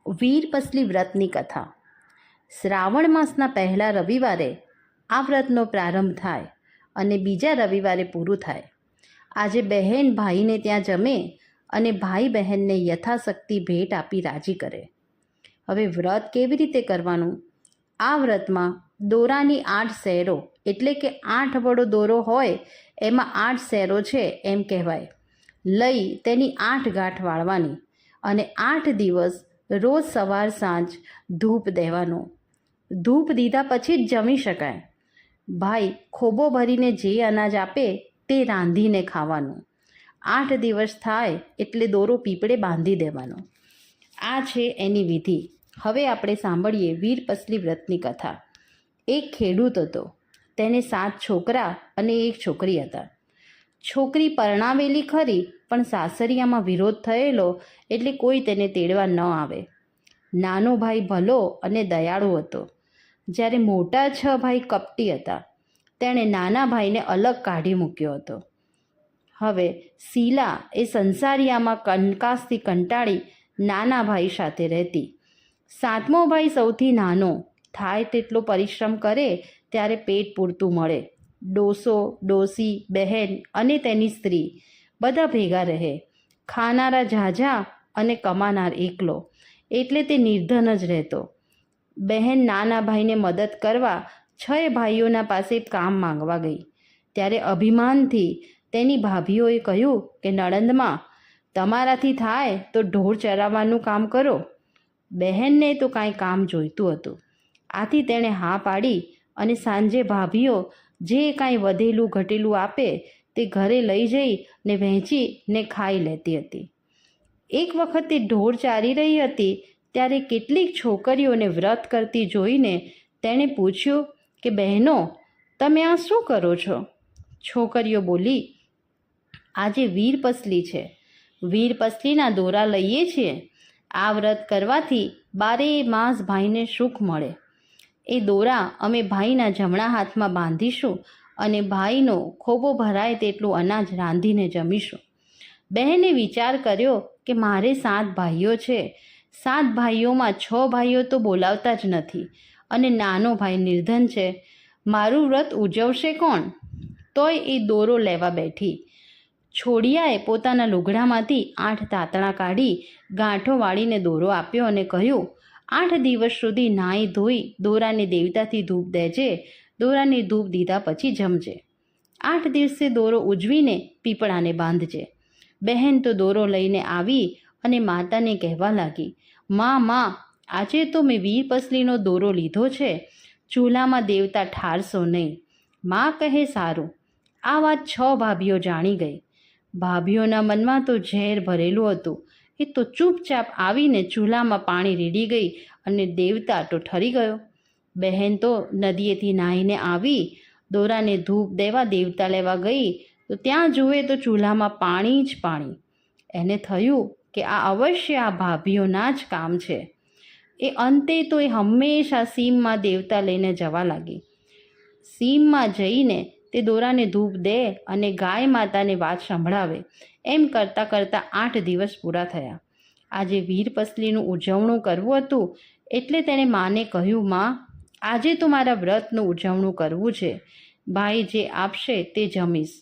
વીરપસલી વ્રતની કથા. શ્રાવણ માસના પહેલા રવિવારે આ વ્રતનો પ્રારંભ થાય અને બીજા રવિવારે પૂરું થાય. આજે બહેન ભાઈને ત્યાં જમે અને ભાઈ બહેનને યથાશક્તિ ભેટ આપી રાજી કરે. હવે વ્રત કેવી રીતે કરવાનું? આ વ્રતમાં દોરાની 8 સેરો એટલે કે 8 વડો દોરો હોય એમાં 8 સેરો છે એમ કહેવાય, લઈ તેની 8 ગાંઠ વાળવાની અને 8 દિવસ રોજ સવાર સાંજ ધૂપ દેવાનો. ધૂપ દીધા પછી જ જમી શકાય. ભાઈ ખોબો ભરીને જે અનાજ આપે તે રાંધીને ખાવાનું. 8 દિવસ થાય એટલે દોરો પીપળે બાંધી દેવાનો. આ છે એની વિધિ. હવે આપણે સાંભળીએ વીરપસલી વ્રતની કથા. એક ખેડૂત હતો. તેને 7 છોકરા અને 1 છોકરી હતા. છોકરી પરણાવેલી ખરી, પણ સાસરિયામાં વિરોધ થયેલો એટલે કોઈ તેને તેડવા ન આવે. નાનો ભાઈ ભલો અને દયાળુ હતો, જ્યારે મોટા 6 ભાઈ કપટી હતા. તેણે નાના ભાઈને અલગ કાઢી મૂક્યો હતો. હવે શીલા એ સંસારિયામાં કંકાસથી કંટાળી નાના ભાઈ સાથે રહેતી. 7મો ભાઈ સૌથી નાનો. થાય તેટલો પરિશ્રમ કરે ત્યારે પેટ પૂરતું મળે. ડોસો, ડોસી, બહેન અને તેની સ્ત્રી બધા ભેગા રહે. ખાનારા ઝાઝા અને કમાનાર એકલો, એટલે તે નિર્ધન જ રહેતો. બહેન નાના ભાઈને મદદ કરવા 6 ભાઈઓના પાસે કામ માંગવા ગઈ. ત્યારે અભિમાનથી તેની ભાભીઓએ કહ્યું કે નણંદમાં, તમારાથી થાય તો ઢોર ચરાવવાનું કામ કરો. બહેનને તો કાંઈ કામ જોઈતું હતું. આથી તેણે હા પાડી અને સાંજે ભાભીઓ જે કાંઈ વધેલું ઘટેલું આપે તે ઘરે લઈ જઈને વહેંચીને ખાઈ લેતી હતી. એક વખત તે ઢોર ચારી રહી હતી ત્યારે કેટલીક છોકરીઓને વ્રત કરતી જોઈને તેણે પૂછ્યું કે બહેનો, તમે આ શું કરો છો? છોકરીઓ બોલી, આજે વીરપસલી છે, વીરપસલીના દોરા લઈએ છીએ. આ વ્રત કરવાથી 12 માસ ભાઈને સુખ મળે. એ દોરા અમે ભાઈના જમણા હાથમાં બાંધીશું અને ભાઈનો ખોબો ભરાય તેટલું અનાજ રાંધીને જમીશું. બહેને વિચાર કર્યો કે મારે 7 ભાઈઓ છે. 7 ભાઈઓમાં 6 ભાઈઓ તો બોલાવતા જ નથી અને નાનો ભાઈ નિર્ધન છે. મારું વ્રત ઉજવશે કોણ? તોય એ દોરો લેવા બેઠી. છોડિયાએ પોતાના લુગડામાંથી 8 તાતણા કાઢી ગાંઠો વાળીને દોરો આપ્યો અને કહ્યું, 8 દિવસ સુધી નાહી ધોઈ દોરાને દેવતાથી ધૂપ દેજે. દોરાને ધૂપ દીધા પછી જમજે. 8 દિવસે દોરો ઉજવીને પીપળાને બાંધજે. બહેન તો દોરો લઈને આવી અને માતાને કહેવા લાગી, માં, આજે તો મેં વીરપસલીનો દોરો લીધો છે. ચૂલામાં દેવતા ઠારશો નહીં. માં કહે, સારું. આ વાત 6 ભાભીઓ જાણી ગઈ. ભાભીઓના મનમાં તો ઝેર ભરેલું હતું. એ તો ચૂપચાપ આવીને ચૂલામાં પાણી રેડી ગઈ અને દેવતા તો ઠરી ગયો. બહેન તો નદીએથી નાહીને આવી દોરાને ધૂપ દેવા દેવતા લેવા ગઈ તો ત્યાં જુએ તો ચૂલામાં પાણી જ પાણી. એને થયું કે આ અવશ્ય આ ભાભીઓના જ કામ છે. એ અંતે તો એ હંમેશા સીમમાં દેવતા લઈને જવા લાગી. સીમમાં જઈને તે દોરાને ધૂપ દે અને ગાય માતાને વાત સંભળાવે. એમ કરતાં કરતાં 8 દિવસ પૂરા થયા. આજે વીરપસલીનું ઉજવણું કરવું હતું એટલે તેણે માને કહ્યું, માં, આજે તો મારા વ્રતનું ઉજવણું કરવું છે. ભાઈ જે આપશે તે જમીશ.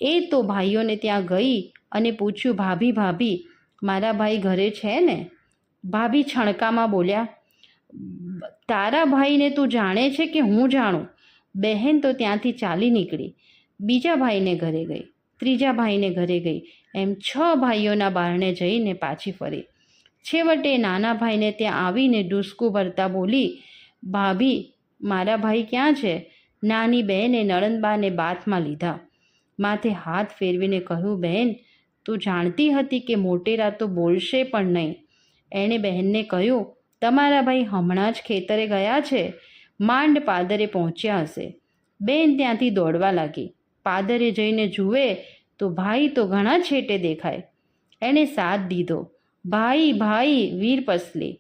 એ તો ભાઈઓને ત્યાં ગઈ અને પૂછ્યું, ભાભી, મારા ભાઈ ઘરે છે ને? ભાભી છણકામાં બોલ્યા, તારા ભાઈને તું જાણે છે કે હું જાણું? બહેન તો ત્યાંથી ચાલી નીકળી. બીજા ભાઈને ઘરે ગઈ, ત્રીજા ભાઈને ઘરે ગઈ, એમ 6 ભાઈઓના બારણે જઈને પાછી ફરી. છેવટે નાના ભાઈને ત્યાં આવીને ડૂસકું ભરતા બોલી, ભાભી, મારા ભાઈ ક્યાં છે? નાની બહેને નણંદબાને બાથમાં લીધા. માથે હાથ ફેરવીને કહ્યું, બહેન, તું જાણતી હતી કે મોટેરા તો બોલશે પણ નહીં. એણે બહેનને કહ્યું, તમારા ભાઈ હમણાં જ ખેતરે ગયા છે. માંડ પાદરે પહોંચ્યા હશે. બેન ત્યાંથી દોડવા લાગી. પાદરે જઈને જુએ તો ભાઈ તો ઘણા છેટે દેખાય. એણે સાથ દીધો, ભાઈ, વીરપસલી.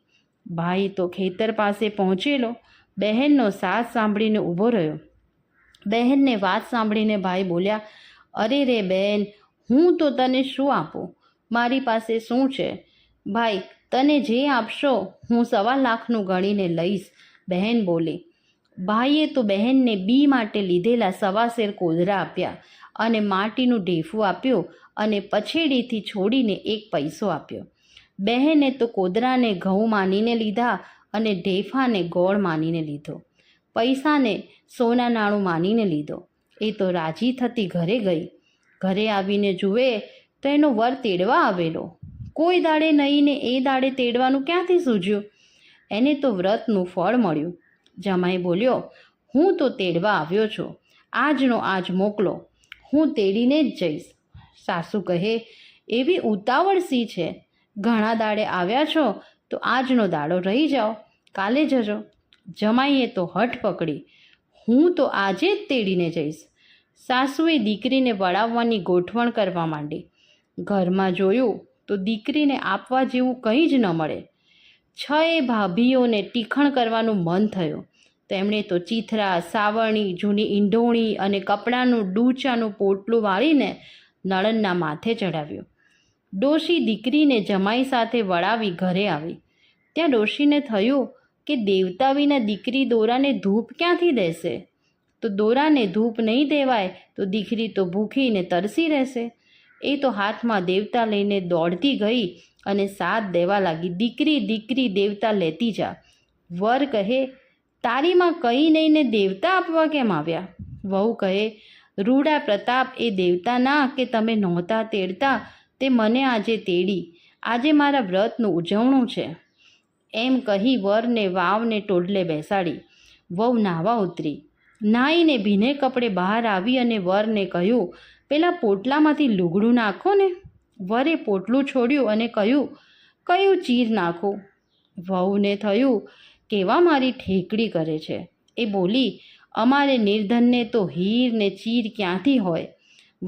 ભાઈ તો ખેતર પાસે પહોંચેલો. બહેનનો સાથ સાંભળીને ઊભો રહ્યો. બહેનને વાત સાંભળીને ભાઈ બોલ્યા, અરે રે બહેન, હું તો તને શું આપું? મારી પાસે શું છે? ભાઈ, તને જે આપશો હું 1.25 લાખનું ગણીને લઈશ, બહેન બોલી. ભાઈએ તો બહેનને બી માટે લીધેલા 1.25 શેર કોદરા આપ્યા અને માટીનું ઢેફું આપ્યું અને પછેડીથી છોડીને 1 પૈસો આપ્યો. બહેને તો કોદરાને ઘઉં માનીને લીધા અને ઢેફાને ગોળ માનીને લીધો. પૈસાને સોના નાણું માનીને લીધો. એ તો રાજી થતી ઘરે ગઈ. ઘરે આવીને જુએ તો એનો વર તેડવા આવેલો. કોઈ દાડે નહીં ને એ દાડે તેડવાનું ક્યાંથી સૂઝ્યું? એને તો વ્રતનું ફળ મળ્યું. જમાઈ બોલ્યો, હું તો તેડવા આવ્યો છું, આજનો આજ મોકલો, હું તેડીને જ જઈશ. સાસુ કહે, એવી ઉતાવળ સી છે? ઘણા દાડે આવ્યા છો તો આજનો દાડો રહી જાઓ, કાલે જજો. જમાઈએ તો હઠ પકડી, હું તો આજે જ તેડીને જઈશ. સાસુએ દીકરીને વળાવવાની ગોઠવણ કરવા માંડી. ઘરમાં જોયું તો દીકરીને આપવા જેવું કંઈ જ ન મળે. 6 ભાભીઓને ટીખણ કરવાનું મન થયું. તેમણે તો ચીથરા, સાવરણી, જૂની ઈંઢોણી અને કપડાનું ડૂચાનું પોટલું વાળીને નળનના માથે ચડાવ્યું. ડોશી દીકરીને જમાઈ સાથે વળાવી ઘરે આવી. ત્યાં ડોશીને થયું કે દેવતા વિના દીકરી દોરાને ધૂપ ક્યાંથી દેશે? તો દોરાને ધૂપ નહીં દેવાય તો દીકરી તો ભૂખીને તરસી રહેશે. એ તો હાથમાં દેવતા લઈને દોડતી ગઈ અને સાથ દેવા લાગી, દીકરી દીકરી દેવતા લેતી જા. વર કહે, તારીમાં કંઈ નહીં ને દેવતા આપવા કેમ આવ્યા? વહુ કહે, રૂડા પ્રતાપ એ દેવતા ના કે તમે નહોતા તેડતા તે મને આજે તેડી. આજે મારા વ્રતનું ઉજવણું છે. એમ કહી વરને વાવને ટોડલે બેસાડી. વહુ નાહવા ઉતરી. નાહીને ભીને કપડે બહાર આવી અને વરને કહ્યું, પેલા પોટલામાંથી લુગડું નાખો ને. વરે પોટલું છોડ્યું અને કહ્યું, કયું ચીર નાખું? વહુને થયું, કેવા મારી ઠેકડી કરે છે. એ બોલી, અમારે નિર્ધનને તો હીર ને ચીર ક્યાંથી હોય?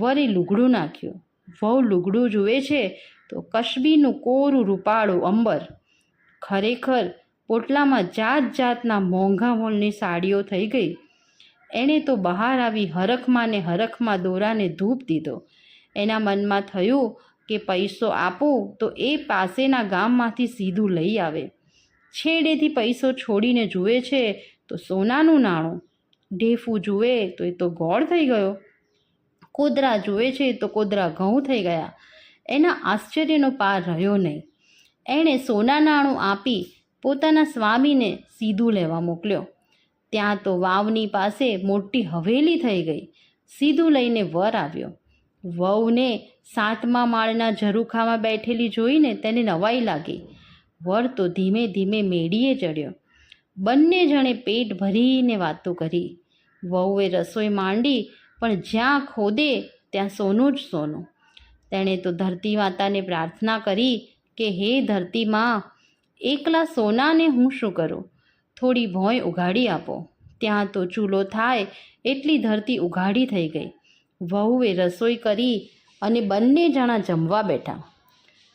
વરે લુગડું નાખ્યું. વહુ લુગડું જુએ છે તો કસબીનું કોરું રૂપાળું અંબર. ખરેખર પોટલામાં જાત જાતના મોંઘા મોલની સાડીઓ થઈ ગઈ. એણે તો બહાર આવી હરખમાં ને હરખમાં દોરાને ધૂપ દીધો. એના મનમાં થયું કે પૈસો આપું તો એ પાસેના ગામમાંથી સીધું લઈ આવે. છેડેથી પૈસો છોડીને જુએ છે તો સોનાનું નાણું. ઢેફું જુએ તો એ તો ગોળ થઈ ગયો. કોદરા જુએ છે તો કોદરા ઘઉં થઈ ગયા. એના આશ્ચર્યનો પાર રહ્યો નહીં. એણે સોના નાણું આપી પોતાના સ્વામીને સીધું લેવા મોકલ્યો. ત્યાં તો વાવની પાસે મોટી હવેલી થઈ ગઈ. સીધું લઈને વર આવ્યો. વહુને 7મા માળના ઝરૂખામાં બેઠેલી જોઈને તેને નવાઈ લાગી. વર તો ધીમે ધીમે મેડીએ ચડ્યો. બંને જણે પેટ ભરીને વાતો કરી. વહુએ રસોઈ માંડી, પણ જ્યાં ખોદે ત્યાં સોનું જ સોનું. તેણે તો ધરતી માતાને પ્રાર્થના કરી કે હે ધરતી માં, એકલા સોનાને હું શું કરું? થોડી ભોંય ઉઘાડી આપો. ત્યાં તો ચૂલો થાય એટલી ધરતી ઉઘાડી થઈ ગઈ. વહુએ રસોઈ કરી અને બંને જણા જમવા બેઠા.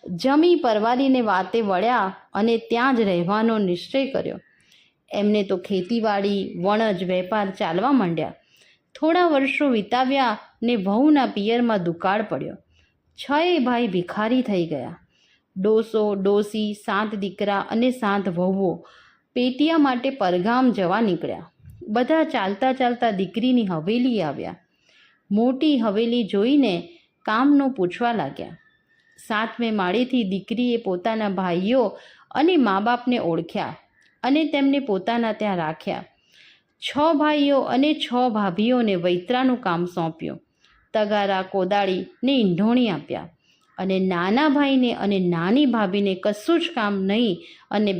જમી પરવારીને વાતે વળ્યા અને ત્યાં જ રહેવાનો નિશ્ચય કર્યો. એમને તો ખેતીવાડી, વણજ, વેપાર ચાલવા માંડ્યા. થોડા વર્ષો વિતાવ્યા ને વહુના પિયરમાં દુકાળ પડ્યો. 6 ભાઈ ભિખારી થઈ ગયા. ડોસો, ડોસી, 7 દીકરા અને 7 વહુઓ પેટિયા માટે પરગામ જવા નીકળ્યા. બધા ચાલતા ચાલતા દીકરીની હવેલી આવ્યા. મોટી હવેલી જોઈને કામનું પૂછવા લાગ્યા. 7મે માળેથી દીકરીએ પોતાના ભાઈઓ અને મા બાપને ઓળખ્યા અને તેમને પોતાના ત્યાં રાખ્યા. 6 ભાઈઓ અને 6 ભાભીઓને વૈતરાનું કામ સોંપ્યું. તગારા, કોદાળી ને ઈંઢોણી આપ્યા અને નાના ભાઈને અને નાની ભાભીને કશું જ કામ નહીં અને